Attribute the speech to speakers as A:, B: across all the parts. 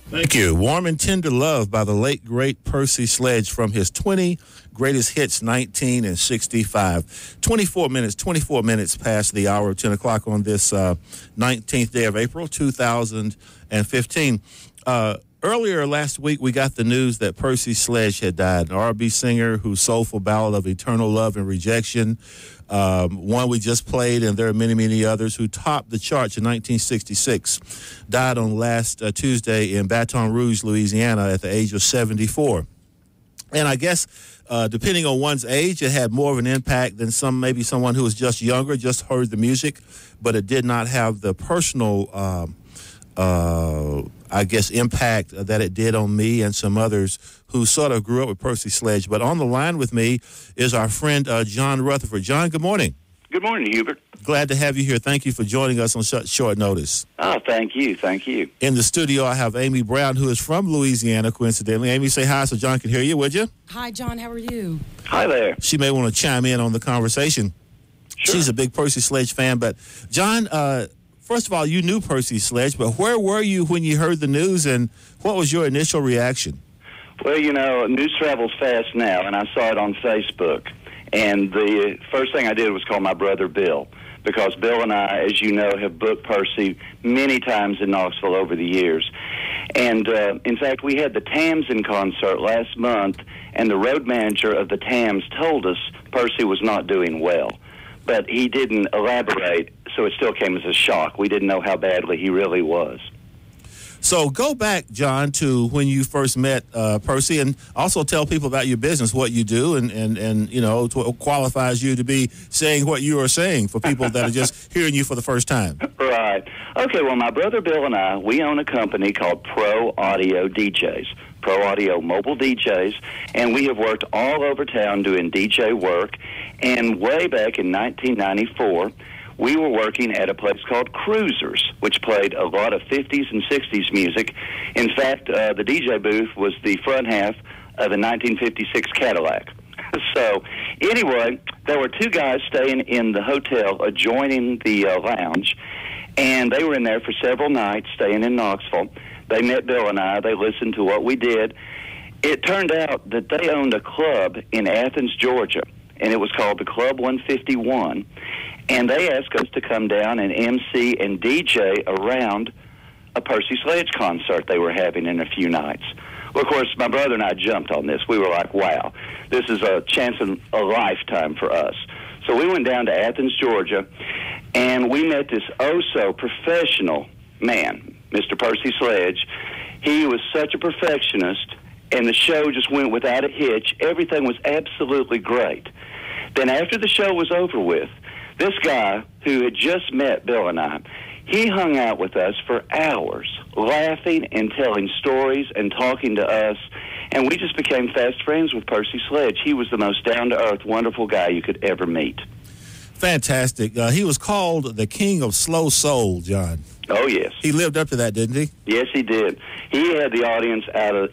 A: Thank you. Warm and Tender Love by the late, great Percy Sle from his 20 greatest hits, 19 and 65. 24 minutes past the hour of 10 o'clock on this 19th day of April, 2015. Earlier last week, we got the news that Percy Sle had died, an R&B singer whose soulful ballad of eternal love and rejection, one we just played, and there are many, many others, who topped the charts in 1966, died on last Tuesday in Baton Rouge, Louisiana, at the age of 74. And I guess, depending on one's age, it had more of an impact than maybe someone who was just younger, just heard the music, but it did not have the personal impact that it did on me and some others who sort of grew up with Percy Sle. But on the line with me is our friend John Ruherford. John, good morning.
B: Good morning, Hubert.
A: Glad to have you here. Thank you for joining us on such short notice.
B: Oh, thank you. Thank you.
A: In the studio, I have Amy Brown, who is from Louisiana, coincidentally. Amy, say hi so John can hear you, would you?
C: Hi, John. How are you?
B: Hi there.
A: She may want to chime in on the conversation.
B: Sure.
A: She's a big Percy Sle fan. But, John, first of all, you knew Percy Sle, but where were you when you heard the news, and what was your initial reaction?
B: Well, you know, news travels fast now, and I saw it on Facebook. And the first thing I did was call my brother Bill, because Bill and I, as you know, have booked Percy many times in Knoxville over the years. And, in fact, we had the Tams in concert last month, and the road manager of the Tams told us Percy was not doing well. But he didn't elaborate, so it still came as a shock. We didn't know how badly he really was.
A: So go back, John, to when you first met Percy, and also tell people about your business, what you do, and you know, what qualifies you to be saying what you are saying for people that are just hearing you for the first time.
B: Right. Okay, well, my brother Bill and I, we own a company called Pro Audio DJs, Pro Audio Mobile DJs, and we have worked all over town doing DJ work. And way back in 1994, we were working at a place called Cruisers, which played a lot of 50s and 60s music. In fact, the DJ booth was the front half of a 1956 Cadillac. So, anyway, there were two guys staying in the hotel adjoining the lounge, and they were in there for several nights, staying in Knoxville. They met Bill and I. They listened to what we did. It turned out that they owned a club in Athens, Georgia, and it was called the Club 151. And they asked us to come down and MC and DJ around a Percy Sle concert they were having in a few nights. Well, of course, my brother and I jumped on this. We were like, wow, this is a chance of a lifetime for us. So we went down to Athens, Georgia, and we met this oh-so-professional man, Mr. Percy Sle. He was such a perfectionist, and the show just went without a hitch. Everything was absolutely great. Then after the show was over with, this guy who had just met Bill and I, he hung out with us for hours, laughing and telling stories and talking to us, and we just became fast friends with Percy Sle. He was the most down-to-earth, wonderful guy you could ever meet.
A: Fantastic. He was called the King of Slow Soul, John.
B: Oh, yes.
A: He lived up to that, didn't he?
B: Yes, he did. He had the audience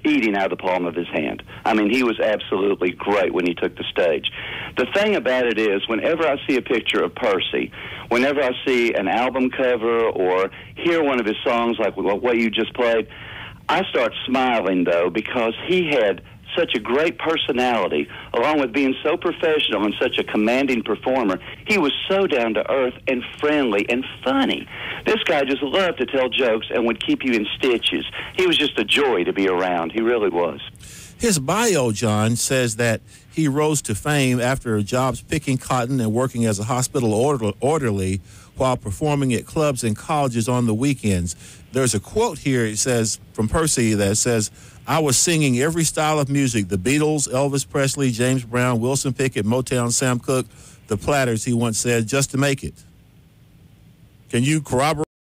B: eating out of the palm of his hand. I mean, he was absolutely great when he took the stage. The thing about it is, whenever I see a picture of Percy, whenever I see an album cover or hear one of his songs like what you just played, I start smiling, though, because he had such a great personality, along with being so professional and such a commanding performer. He was so down-to-earth and friendly and funny. This guy just loved to tell jokes and would keep you in stitches. He was just a joy to be around. He really was.
A: His bio, John, says that he rose to fame after jobs picking cotton and working as a hospital orderly while performing at clubs and colleges on the weekends. There's a quote here, it says, from Percy, that says, "I was singing every style of music, the Beatles, Elvis Presley, James Brown, Wilson Pickett, Motown, Sam Cooke, the Platters," he once said, "just to make it." Can you corroborate